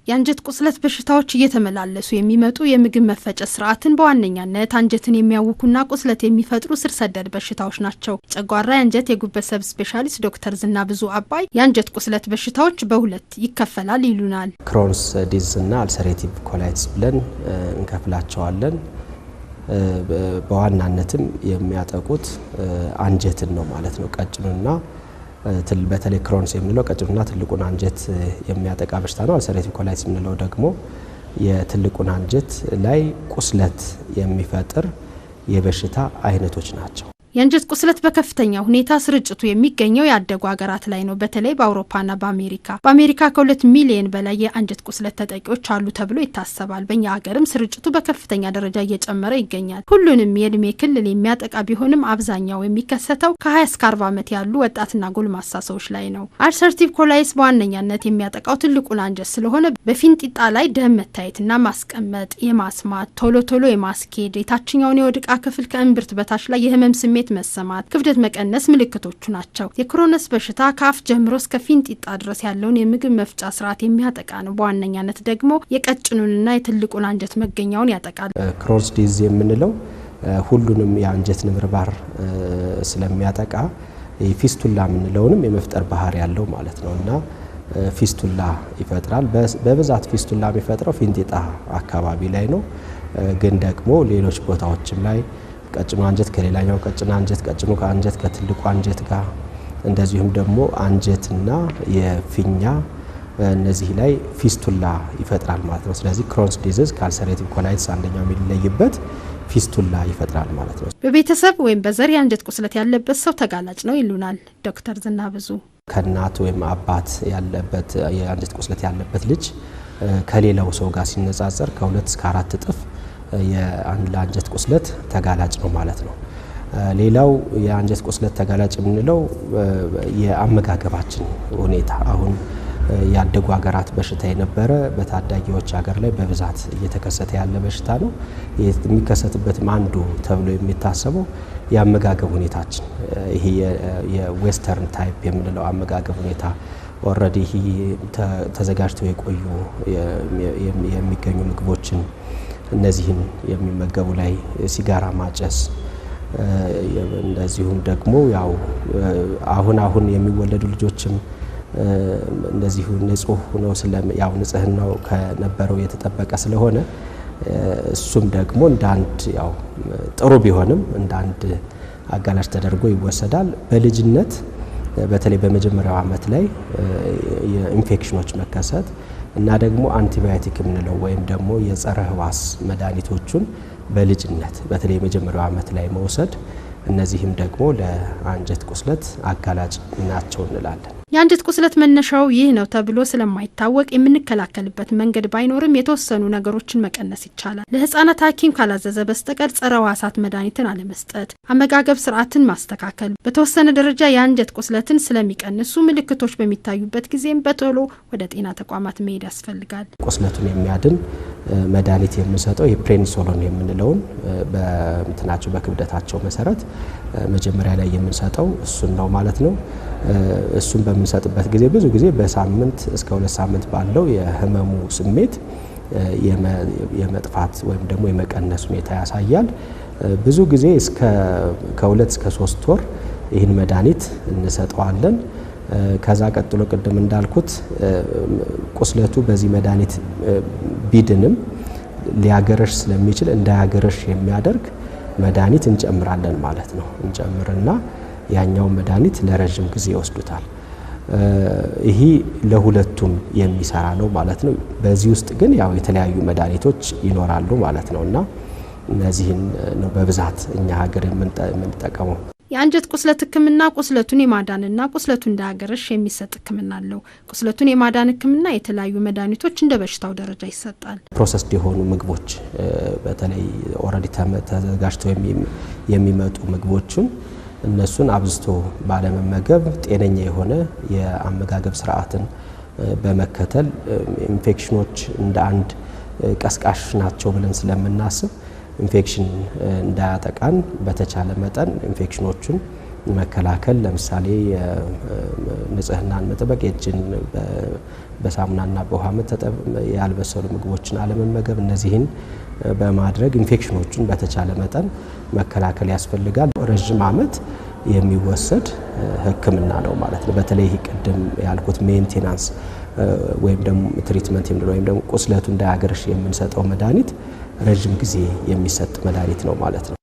የአንጀት ቁስለት በሽታዎች እየተመላለሱ የሚመጡ የምግብ መፈጨት ስርዓትን በዋነኛነት አንጀትን የሚያውኩና ቁስለት የሚፈጥሩ ስር ሰደድ በሽታዎች ናቸው። ጨጓራ የአንጀት የጉበት ሰብ ስፔሻሊስት ዶክተር ዝናብዙ አባይ የአንጀት ቁስለት በሽታዎች በሁለት ይከፈላል ይሉናል። ክሮንስ ዲዝ እና አልሰሬቲቭ ኮላይትስ ብለን እንከፍላቸዋለን። በዋናነትም የሚያጠቁት አንጀትን ነው ማለት ነው። ቀጭኑና በተለይ ክሮንስ የምንለው ቀጭኑና ትልቁን አንጀት የሚያጠቃ በሽታ ነው። አልሰሬቲቭ ኮላይትስ የምንለው ደግሞ የትልቁን አንጀት ላይ ቁስለት የሚፈጥር የበሽታ አይነቶች ናቸው። የአንጀት ቁስለት በከፍተኛ ሁኔታ ስርጭቱ የሚገኘው ያደጉ ሀገራት ላይ ነው። በተለይ በአውሮፓና በአሜሪካ ከ2 ሚሊዮን በላይ የአንጀት ቁስለት ተጠቂዎች አሉ ተብሎ ይታሰባል። በእኛ ሀገርም ስርጭቱ በከፍተኛ ደረጃ እየጨመረ ይገኛል። ሁሉንም የእድሜ ክልል የሚያጠቃ ቢሆንም አብዛኛው የሚከሰተው ከ20 እስከ 40 ዓመት ያሉ ወጣትና ጎልማሳ ሰዎች ላይ ነው። አልሰሬቲቭ ኮላይትስ በዋነኛነት የሚያጠቃው ትልቁን አንጀት ስለሆነ በፊንጢጣ ላይ ደም መታየትና ማስቀመጥ፣ የማስማት፣ ቶሎ የማስኬድ፣ የታችኛውን የሆድ ዕቃ ክፍል ከእምብርት በታች ላይ የህመም ስሜት መሰማት፣ ክብደት መቀነስ ምልክቶቹ ናቸው። የክሮንስ በሽታ ከአፍ ጀምሮ እስከ ፊንጢጣ ድረስ ያለውን የምግብ መፍጫ ስርዓት የሚያጠቃ ነው። በዋነኛነት ደግሞ የቀጭኑንና የትልቁን አንጀት መገኛውን ያጠቃል። ክሮንስ ዲዝ የምንለው ሁሉንም የአንጀት ንብርባር ስለሚያጠቃ ፊስቱላ የምንለውንም የመፍጠር ባህሪ ያለው ማለት ነው እና ፊስቱላ ይፈጥራል። በብዛት ፊስቱላ የሚፈጥረው ፊንጢጣ አካባቢ ላይ ነው። ግን ደግሞ ሌሎች ቦታዎችም ላይ ቀጭኑ አንጀት ከሌላኛው ቀጭኑ አንጀት፣ ቀጭኑ ከአንጀት ከትልቁ አንጀት ጋር እንደዚሁም ደግሞ አንጀትና የፊኛ እነዚህ ላይ ፊስቱላ ይፈጥራል ማለት ነው። ስለዚህ ክሮንስ ዲዚዝ ከአልሰሬቲቭ ኮላይትስ አንደኛው የሚለይበት ፊስቱላ ይፈጥራል ማለት ነው። በቤተሰብ ወይም በዘር የአንጀት ቁስለት ያለበት ሰው ተጋላጭ ነው ይሉናል ዶክተር ዝናብዙ። ከእናት ወይም አባት ያለበት የአንጀት ቁስለት ያለበት ልጅ ከሌላው ሰው ጋር ሲነጻጸር ከ2 እስከ 4 እጥፍ ለአንጀት ቁስለት ተጋላጭ ነው ማለት ነው። ሌላው የአንጀት ቁስለት ተጋላጭ የምንለው የአመጋገባችን ሁኔታ አሁን ያደጉ ሀገራት በሽታ የነበረ በታዳጊዎች ሀገር ላይ በብዛት እየተከሰተ ያለ በሽታ ነው። የሚከሰትበትም አንዱ ተብሎ የሚታሰበው የአመጋገብ ሁኔታችን ይሄ የዌስተርን ታይፕ የምንለው አመጋገብ ሁኔታ ኦልሬዲ ተዘጋጅተው የቆዩ የሚገኙ ምግቦችን እነዚህን የሚመገቡ ላይ ሲጋራ ማጨስ እንደዚሁም ደግሞ ያው አሁን የሚወለዱ ልጆችም እንደዚሁ ንጹህ ነው ያው ንጽህናው ከነበረው የተጠበቀ ስለሆነ እሱም ደግሞ እንዳንድ ያው ጥሩ ቢሆንም እንዳንድ አጋላጭ ተደርጎ ይወሰዳል። በልጅነት በተለይ በመጀመሪያው ዓመት ላይ የኢንፌክሽኖች መከሰት እና ደግሞ አንቲባዮቲክ የምንለው ወይም ደግሞ የጸረ ህዋስ መድኃኒቶቹን በልጅነት በተለይ የመጀመሪያው ዓመት ላይ መውሰድ እነዚህም ደግሞ ለአንጀት ቁስለት አጋላጭ ናቸው እንላለን። የአንጀት ቁስለት መነሻው ይህ ነው ተብሎ ስለማይታወቅ የምንከላከልበት መንገድ ባይኖርም የተወሰኑ ነገሮችን መቀነስ ይቻላል። ለህፃናት ሐኪም ካላዘዘ በስተቀር ጸረ ህዋሳት መድኃኒትን አለመስጠት፣ አመጋገብ ስርዓትን ማስተካከል በተወሰነ ደረጃ የአንጀት ቁስለትን ስለሚቀንሱ ምልክቶች በሚታዩበት ጊዜም በቶሎ ወደ ጤና ተቋማት መሄድ ያስፈልጋል። ቁስለቱን የሚያድን መድኃኒት የምንሰጠው የፕሬኒሶሎን የምንለውን በእንትናቸው በክብደታቸው መሰረት መጀመሪያ ላይ የምንሰጠው እሱን ነው ማለት ነው። እሱን በምንሰጥበት ጊዜ ብዙ ጊዜ በሳምንት እስከ 2 ሳምንት ባለው የህመሙ ስሜት የመጥፋት ወይም ደግሞ የመቀነስ ሁኔታ ያሳያል። ብዙ ጊዜ ከ2 እስከ 3 ወር ይህን መድኃኒት እንሰጠዋለን። ከዛ ቀጥሎ ቅድም እንዳልኩት ቁስለቱ በዚህ መድኃኒት ቢድንም ሊያገረሽ ስለሚችል እንዳያገረሽ የሚያደርግ መድኃኒት እንጨምራለን ማለት ነው። እንጨምርና ያኛው መድኃኒት ለረጅም ጊዜ ይወስዱታል። ይሄ ለሁለቱም የሚሰራ ነው ማለት ነው። በዚህ ውስጥ ግን ያው የተለያዩ መድኃኒቶች ይኖራሉ ማለት ነውና እነዚህን ነው በብዛት እኛ ሀገር የምንጠቀመው። የአንጀት ቁስለት ህክምና ቁስለቱን የማዳንና ቁስለቱ እንዳያገረሽ የሚሰጥ ህክምና አለው። ቁስለቱን የማዳን ህክምና የተለያዩ መድኃኒቶች እንደ በሽታው ደረጃ ይሰጣል። ፕሮሰስድ የሆኑ ምግቦች በተለይ ኦልሬዲ ተዘጋጅተው የሚመጡ ምግቦችን እነሱን አብዝቶ ባለመመገብ ጤነኛ የሆነ የአመጋገብ ስርዓትን በመከተል ኢንፌክሽኖች እንደ አንድ ቀስቃሽ ናቸው ብለን ስለምናስብ ኢንፌክሽን እንዳያጠቃን በተቻለ መጠን ኢንፌክሽኖቹን መከላከል ለምሳሌ ንጽህናን መጠበቅ የእጅን በሳሙናና በውሃ መታጠብ ያልበሰሉ ምግቦችን አለመመገብ እነዚህን በማድረግ ኢንፌክሽኖችን በተቻለ መጠን መከላከል ያስፈልጋል። ረጅም ዓመት የሚወሰድ ህክምና ነው ማለት ነው። በተለይ ቅድም ያልኩት ሜንቴናንስ ወይም ደግሞ ትሪትመንት ወይም ደግሞ ቁስለቱ እንዳያገርሽ የምንሰጠው መድኃኒት ረጅም ጊዜ የሚሰጥ መድኃኒት ነው ማለት ነው።